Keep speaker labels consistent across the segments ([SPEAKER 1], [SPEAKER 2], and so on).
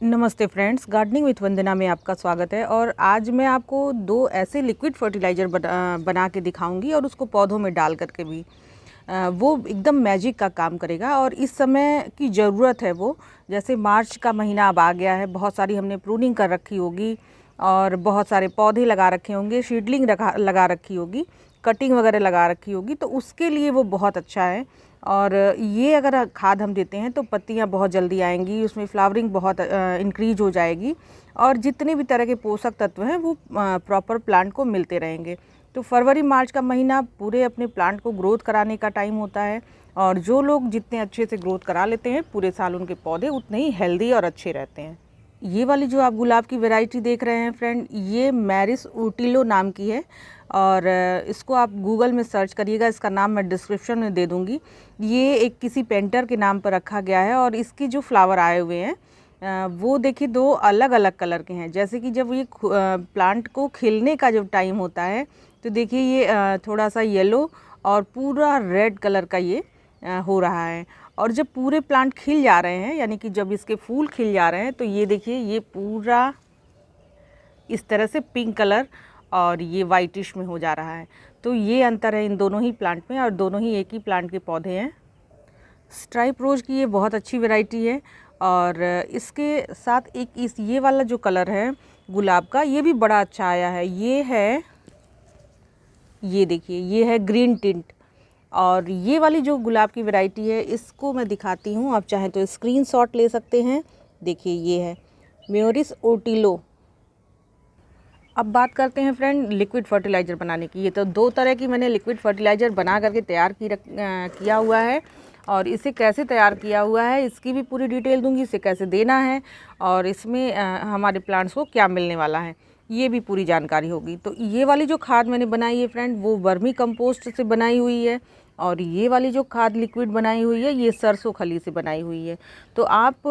[SPEAKER 1] नमस्ते friends, gardening with वंदना में आपका स्वागत है। और आज मैं आपको दो ऐसे लिक्विड फर्टिलाइज़र बना के दिखाऊंगी और उसको पौधों में डाल करके भी वो एकदम मैजिक का काम करेगा। और इस समय की ज़रूरत है वो, जैसे मार्च का महीना अब आ गया है, बहुत सारी हमने प्रूनिंग कर रखी होगी और बहुत सारे पौधे लगा रखे होंगे, सीडलिंग लगा रखी होगी, कटिंग वगैरह लगा रखी होगी, तो उसके लिए वो बहुत अच्छा है। और ये अगर खाद हम देते हैं तो पत्तियां बहुत जल्दी आएंगी, उसमें फ्लावरिंग बहुत इंक्रीज हो जाएगी और जितने भी तरह के पोषक तत्व हैं वो प्रॉपर प्लांट को मिलते रहेंगे। तो फरवरी मार्च का महीना पूरे अपने प्लांट को ग्रोथ कराने का टाइम होता है और जो लोग जितने अच्छे से ग्रोथ करा लेते हैं पूरे साल उनके पौधे उतने ही हेल्दी और अच्छे रहते हैं। ये वाली जो आप गुलाब की वैरायटी देख रहे हैं फ्रेंड, ये मैरिस उटिलो नाम की है और इसको आप गूगल में सर्च करिएगा, इसका नाम मैं डिस्क्रिप्शन में दे दूँगी। ये एक किसी पेंटर के नाम पर रखा गया है और इसकी जो फ्लावर आए हुए हैं वो देखिए दो अलग अलग कलर के हैं। जैसे कि जब ये प्लांट को खिलने का जब टाइम होता है तो देखिए ये थोड़ा सा येलो और पूरा रेड कलर का ये हो रहा है। और जब पूरे प्लांट खिल जा रहे हैं, यानी कि जब इसके फूल खिल जा रहे हैं, तो ये देखिए ये पूरा इस तरह से पिंक कलर और ये वाइटिश में हो जा रहा है। तो ये अंतर है इन दोनों ही प्लांट में और दोनों ही एक ही प्लांट के पौधे हैं। स्ट्राइप रोज की ये बहुत अच्छी वैरायटी है और इसके साथ एक ये वाला जो कलर है गुलाब का, ये भी बड़ा अच्छा आया है। ये देखिए ये है ग्रीन टिंट। और ये वाली जो गुलाब की वैरायटी है इसको मैं दिखाती हूँ, आप चाहें तो स्क्रीनशॉट ले सकते हैं। देखिए ये है मैरिस उटिलो। अब बात करते हैं फ्रेंड लिक्विड फर्टिलाइज़र बनाने की। ये तो दो तरह की मैंने लिक्विड फर्टिलाइज़र बना करके तैयार किया हुआ है और इसे कैसे तैयार किया हुआ है इसकी भी पूरी डिटेल दूंगी, इसे कैसे देना है और इसमें हमारे प्लांट्स को क्या मिलने वाला है ये भी पूरी जानकारी होगी। तो ये वाली जो खाद मैंने बनाई है फ्रेंड वो वर्मी कंपोस्ट से बनाई हुई है और ये वाली जो खाद लिक्विड बनाई हुई है ये सरसों खली से बनाई हुई है। तो आप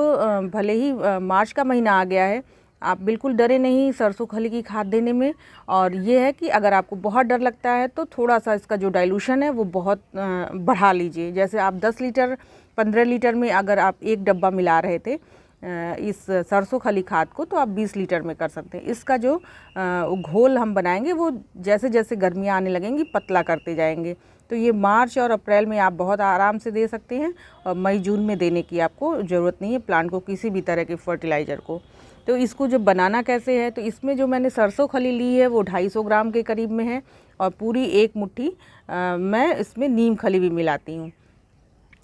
[SPEAKER 1] भले ही मार्च का महीना आ गया है, आप बिल्कुल डरे नहीं सरसों खली की खाद देने में। और ये है कि अगर आपको बहुत डर लगता है तो थोड़ा सा इसका जो डाइल्यूशन है वो बहुत बढ़ा लीजिए। जैसे आप 10 लीटर 15 लीटर में अगर आप एक डब्बा मिला रहे थे इस सरसों खली खाद को, तो आप 20 लीटर में कर सकते हैं। इसका जो घोल हम बनाएंगे वो जैसे जैसे गर्मियाँ आने लगेंगी पतला करते जाएंगे। तो ये मार्च और अप्रैल में आप बहुत आराम से दे सकते हैं और मई जून में देने की आपको ज़रूरत नहीं है प्लांट को किसी भी तरह के फर्टिलाइज़र को। तो इसको जो बनाना कैसे है, तो इसमें जो मैंने सरसों खली ली है वो 250 ग्राम के करीब में है और पूरी एक मुट्ठी मैं इसमें नीम खली भी मिलाती हूँ।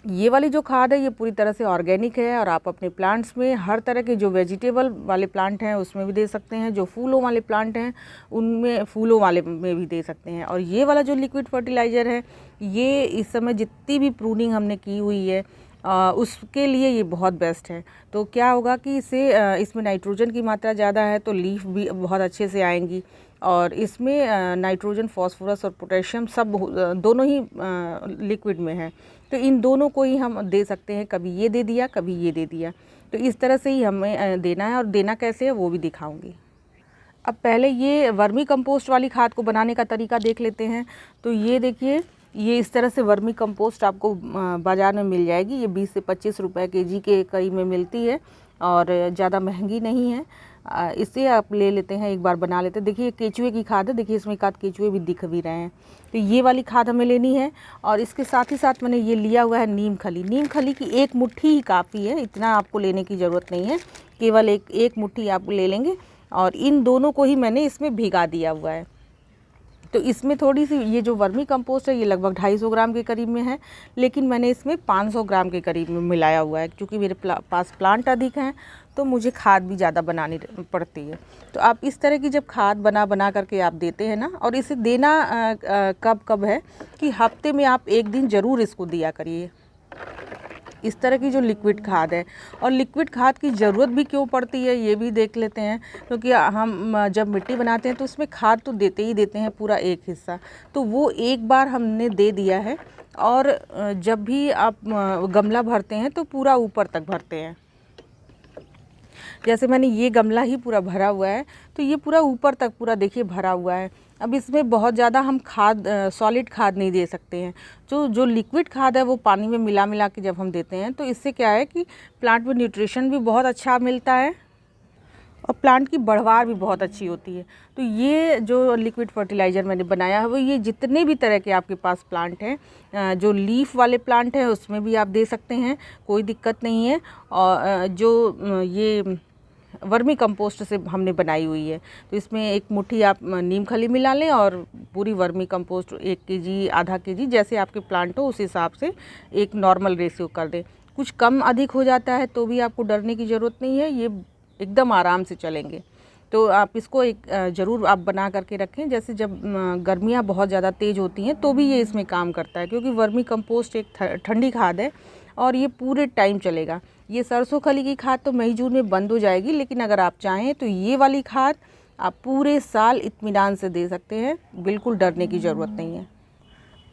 [SPEAKER 1] ये वाली जो खाद है ये पूरी तरह से ऑर्गेनिक है और आप अपने प्लांट्स में हर तरह के जो वेजिटेबल वाले प्लांट हैं उसमें भी दे सकते हैं, जो फूलों वाले प्लांट हैं उनमें फूलों वाले में भी दे सकते हैं। और ये वाला जो लिक्विड फर्टिलाइज़र है ये इस समय जितनी भी प्रूनिंग हमने की हुई है उसके लिए ये बहुत बेस्ट है। तो क्या होगा कि इसमें नाइट्रोजन की मात्रा ज़्यादा है तो लीफ भी बहुत अच्छे से आएंगी और इसमें नाइट्रोजन फॉस्फोरस और पोटेशियम सब दोनों ही लिक्विड में है। तो इन दोनों को ही हम दे सकते हैं, कभी ये दे दिया कभी ये दे दिया। तो इस तरह से ही हमें देना है और देना कैसे है वो भी दिखाऊंगी। अब पहले ये वर्मी कंपोस्ट वाली खाद को बनाने का तरीका देख लेते हैं। तो ये देखिए ये इस तरह से वर्मी कंपोस्ट आपको बाज़ार में मिल जाएगी। ये 20 से 25 रुपए केजी के करीब में मिलती है और ज़्यादा महंगी नहीं है। इसे आप ले लेते हैं, एक बार बना लेते हैं। देखिए केचुए की खाद है, देखिए इसमें एक आध केचुए भी दिख भी रहे हैं। तो ये वाली खाद हमें लेनी है और इसके साथ ही साथ मैंने ये लिया हुआ है नीम खली। नीम खली की एक मुट्ठी ही काफ़ी है, इतना आपको लेने की ज़रूरत नहीं है, केवल एक मुट्ठी आप ले लेंगे। और इन दोनों को ही मैंने इसमें भिगा दिया हुआ है। तो इसमें थोड़ी सी ये जो वर्मी कंपोस्ट है ये लगभग 250 ग्राम के करीब में है, लेकिन मैंने इसमें 500 ग्राम के करीब में मिलाया हुआ है क्योंकि मेरे पास प्लांट अधिक हैं तो मुझे खाद भी ज़्यादा बनानी पड़ती है। तो आप इस तरह की जब खाद बना करके आप देते हैं ना, और इसे देना कब कब है कि हफ्ते में आप एक दिन ज़रूर इसको दिया करिए इस तरह की जो लिक्विड खाद है। और लिक्विड खाद की ज़रूरत भी क्यों पड़ती है ये भी देख लेते हैं, क्योंकि हम जब मिट्टी बनाते हैं तो उसमें खाद तो देते ही देते हैं पूरा एक हिस्सा, तो वो एक बार हमने दे दिया है। और जब भी आप गमला भरते हैं तो पूरा ऊपर तक भरते हैं। जैसे मैंने ये गमला ही पूरा भरा हुआ है तो ये पूरा ऊपर तक पूरा देखिए भरा हुआ है। अब इसमें बहुत ज़्यादा हम खाद सॉलिड खाद नहीं दे सकते हैं। जो लिक्विड खाद है वो पानी में मिला के जब हम देते हैं तो इससे क्या है कि प्लांट में न्यूट्रिशन भी बहुत अच्छा मिलता है और प्लांट की बढ़वार भी बहुत अच्छी होती है। तो ये जो लिक्विड फर्टिलाइज़र मैंने बनाया है वो ये जितने भी तरह के आपके पास प्लांट हैं, जो लीफ वाले प्लांट हैं उसमें भी आप दे सकते हैं, कोई दिक्कत नहीं है। और जो ये वर्मी कंपोस्ट से हमने बनाई हुई है, तो इसमें एक मुट्ठी आप नीम खली मिला लें और पूरी वर्मी कंपोस्ट 1 केजी आधा केजी जैसे आपके प्लांट हो उस हिसाब से एक नॉर्मल रेशियो कर दें। कुछ कम अधिक हो जाता है तो भी आपको डरने की ज़रूरत नहीं है, ये एकदम आराम से चलेंगे। तो आप इसको एक ज़रूर आप बना करके रखें। जैसे जब गर्मियाँ बहुत ज़्यादा तेज़ होती हैं तो भी ये इसमें काम करता है, क्योंकि वर्मी कंपोस्ट एक ठंडी खाद है और ये पूरे टाइम चलेगा। ये सरसों खली की खाद तो मई जून में बंद हो जाएगी, लेकिन अगर आप चाहें तो ये वाली खाद आप पूरे साल इत्मीनान से दे सकते हैं, बिल्कुल डरने की ज़रूरत नहीं है।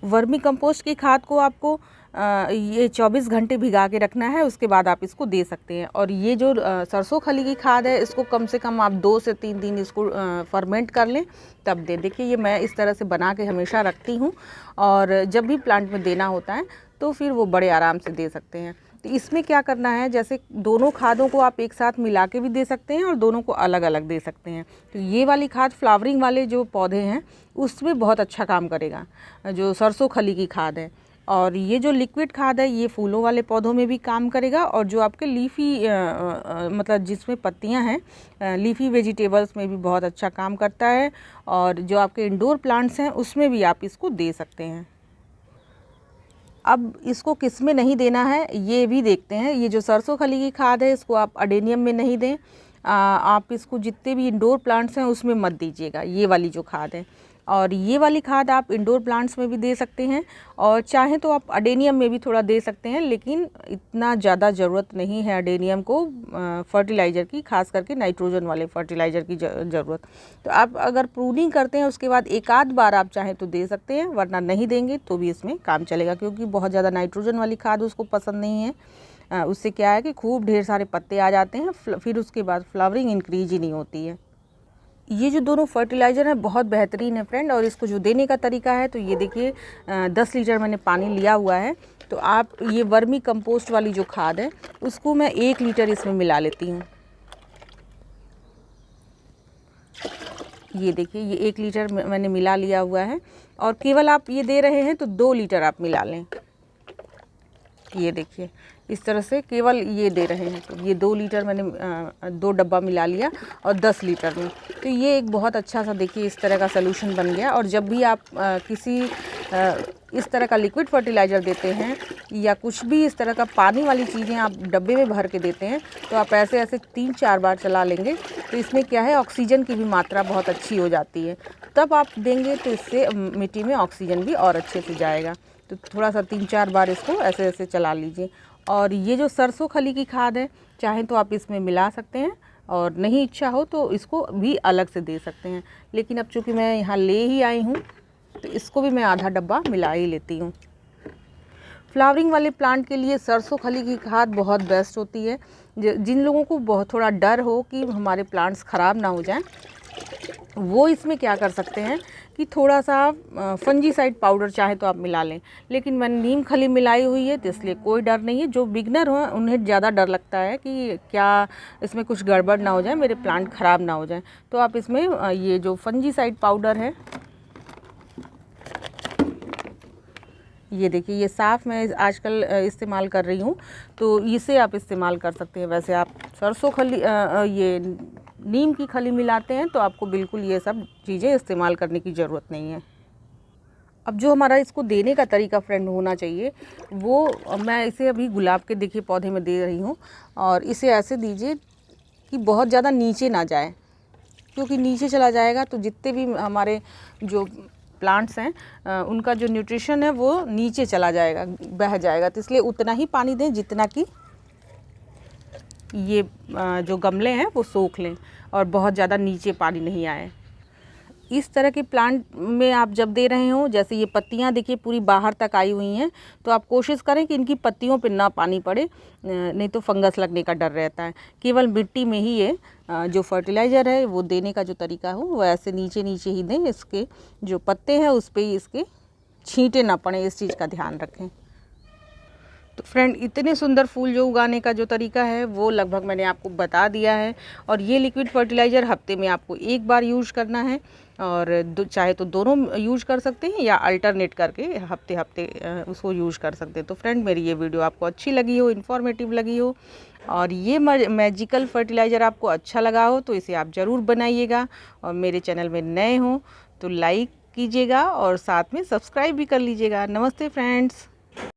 [SPEAKER 1] वर्मी कंपोस्ट की खाद को आपको ये 24 घंटे भिगा के रखना है, उसके बाद आप इसको दे सकते हैं। और ये जो सरसों खली की खाद है इसको कम से कम आप 2 से 3 दिन इसको फर्मेंट कर लें तब दें। देखिए ये मैं इस तरह से बना के हमेशा रखती हूँ और जब भी प्लांट में देना होता है तो फिर वो बड़े आराम से दे सकते हैं। तो इसमें क्या करना है, जैसे दोनों खादों को आप एक साथ मिला के भी दे सकते हैं और दोनों को अलग अलग दे सकते हैं। तो ये वाली खाद फ्लावरिंग वाले जो पौधे हैं उसमें बहुत अच्छा काम करेगा, जो सरसों खली की खाद है। और ये जो लिक्विड खाद है ये फूलों वाले पौधों में भी काम करेगा, और जो आपके लीफी मतलब जिसमें पत्तियां हैं, लीफी वेजिटेबल्स में भी बहुत अच्छा काम करता है। और जो आपके इंडोर प्लांट्स हैं उसमें भी आप इसको दे सकते हैं। अब इसको किस में नहीं देना है ये भी देखते हैं। ये जो सरसों खली की खाद है इसको आप अडेनियम में नहीं दें, आप इसको जितने भी इंडोर प्लांट्स हैं उसमें मत दीजिएगा, ये वाली जो खाद है। और ये वाली खाद आप इंडोर प्लांट्स में भी दे सकते हैं और चाहें तो आप अडेनियम में भी थोड़ा दे सकते हैं, लेकिन इतना ज़्यादा ज़रूरत नहीं है अडेनियम को फर्टिलाइज़र की, खास करके नाइट्रोजन वाले फर्टिलाइज़र की ज़रूरत। तो आप अगर प्रूनिंग करते हैं उसके बाद एक आध बार आप चाहें तो दे सकते हैं, वरना नहीं देंगे तो भी इसमें काम चलेगा, क्योंकि बहुत ज़्यादा नाइट्रोजन वाली खाद उसको पसंद नहीं है। उससे क्या है कि खूब ढेर सारे पत्ते आ जाते हैं, फिर उसके बाद फ्लावरिंग इंक्रीज ही नहीं होती है। ये जो दोनों फर्टिलाइज़र है बहुत बेहतरीन है फ्रेंड, और इसको जो देने का तरीका है तो ये देखिए 10 लीटर मैंने पानी लिया हुआ है। तो आप ये वर्मी कंपोस्ट वाली जो खाद है उसको मैं 1 लीटर इसमें मिला लेती हूँ। ये देखिए ये 1 लीटर मैंने मिला लिया हुआ है, और केवल आप ये दे रहे हैं तो 2 लीटर आप मिला लें। ये देखिए इस तरह से केवल ये दे रहे हैं, तो ये 2 लीटर मैंने 2 डब्बा मिला लिया और 10 लीटर में। तो ये एक बहुत अच्छा सा देखिए इस तरह का सलूशन बन गया। और जब भी आप किसी इस तरह का लिक्विड फर्टिलाइज़र देते हैं या कुछ भी इस तरह का पानी वाली चीज़ें आप डब्बे में भर के देते हैं, तो आप ऐसे ऐसे 3-4 बार चला लेंगे, तो इसमें क्या है ऑक्सीजन की भी मात्रा बहुत अच्छी हो जाती है। तब आप देंगे तो इससे मिट्टी में ऑक्सीजन भी और अच्छे से जाएगा। तो थोड़ा सा 3-4 बार इसको ऐसे ऐसे चला लीजिए। और ये जो सरसों खली की खाद है चाहें तो आप इसमें मिला सकते हैं, और नहीं इच्छा हो तो इसको भी अलग से दे सकते हैं। लेकिन अब चूँकि मैं यहाँ ले ही आई हूँ तो इसको भी मैं आधा डब्बा मिला ही लेती हूँ। फ्लावरिंग वाले प्लांट के लिए सरसों खली की खाद बहुत बेस्ट होती है। जिन लोगों को बहुत थोड़ा डर हो कि हमारे प्लांट्स ख़राब ना हो जाएं, वो इसमें क्या कर सकते हैं कि थोड़ा सा फंजीसाइड पाउडर चाहे तो आप मिला लें। लेकिन मैंने नीम खली मिलाई हुई है तो इसलिए कोई डर नहीं है। जो बिगनर हो उन्हें ज़्यादा डर लगता है कि क्या इसमें कुछ गड़बड़ ना हो जाए, मेरे प्लांट ख़राब ना हो जाए, तो आप इसमें ये जो फंजीसाइड पाउडर है, ये देखिए ये साफ़ मैं आजकल इस्तेमाल कर रही हूँ, तो इसे आप इस्तेमाल कर सकते हैं। वैसे आप सरसों खली ये नीम की खली मिलाते हैं तो आपको बिल्कुल ये सब चीज़ें इस्तेमाल करने की ज़रूरत नहीं है। अब जो हमारा इसको देने का तरीका फ्रेंड होना चाहिए, वो मैं इसे अभी गुलाब के देखिए पौधे में दे रही हूँ, और इसे ऐसे दीजिए कि बहुत ज़्यादा नीचे ना जाए, क्योंकि नीचे चला जाएगा तो जितने भी हमारे जो प्लांट्स हैं उनका जो न्यूट्रिशन है वो नीचे चला जाएगा, बह जाएगा। तो इसलिए उतना ही पानी दें जितना कि ये जो गमले हैं वो सोख लें, और बहुत ज़्यादा नीचे पानी नहीं आए। इस तरह के प्लांट में आप जब दे रहे हो, जैसे ये पत्तियां देखिए पूरी बाहर तक आई हुई हैं, तो आप कोशिश करें कि इनकी पत्तियों पे ना पानी पड़े, नहीं तो फंगस लगने का डर रहता है। केवल मिट्टी में ही ये जो फर्टिलाइज़र है वो देने का जो तरीका हो वो ऐसे नीचे नीचे ही दें। इसके जो पत्ते हैं उस पर ही इसके छींटे ना पड़े, इस चीज़ का ध्यान रखें। तो फ्रेंड इतने सुंदर फूल जो उगाने का जो तरीका है वो लगभग मैंने आपको बता दिया है। और ये लिक्विड फर्टिलाइज़र हफ्ते में आपको एक बार यूज़ करना है, और चाहे तो दोनों यूज़ कर सकते हैं या अल्टरनेट करके हफ्ते हफ्ते उसको यूज़ कर सकते हैं। तो फ्रेंड मेरी ये वीडियो आपको अच्छी लगी हो, इन्फॉर्मेटिव लगी हो, और ये मैजिकल फर्टिलाइज़र आपको अच्छा लगा हो तो इसे आप ज़रूर बनाइएगा। और मेरे चैनल में नए हो तो लाइक कीजिएगा और साथ में सब्सक्राइब भी कर लीजिएगा। नमस्ते फ्रेंड्स।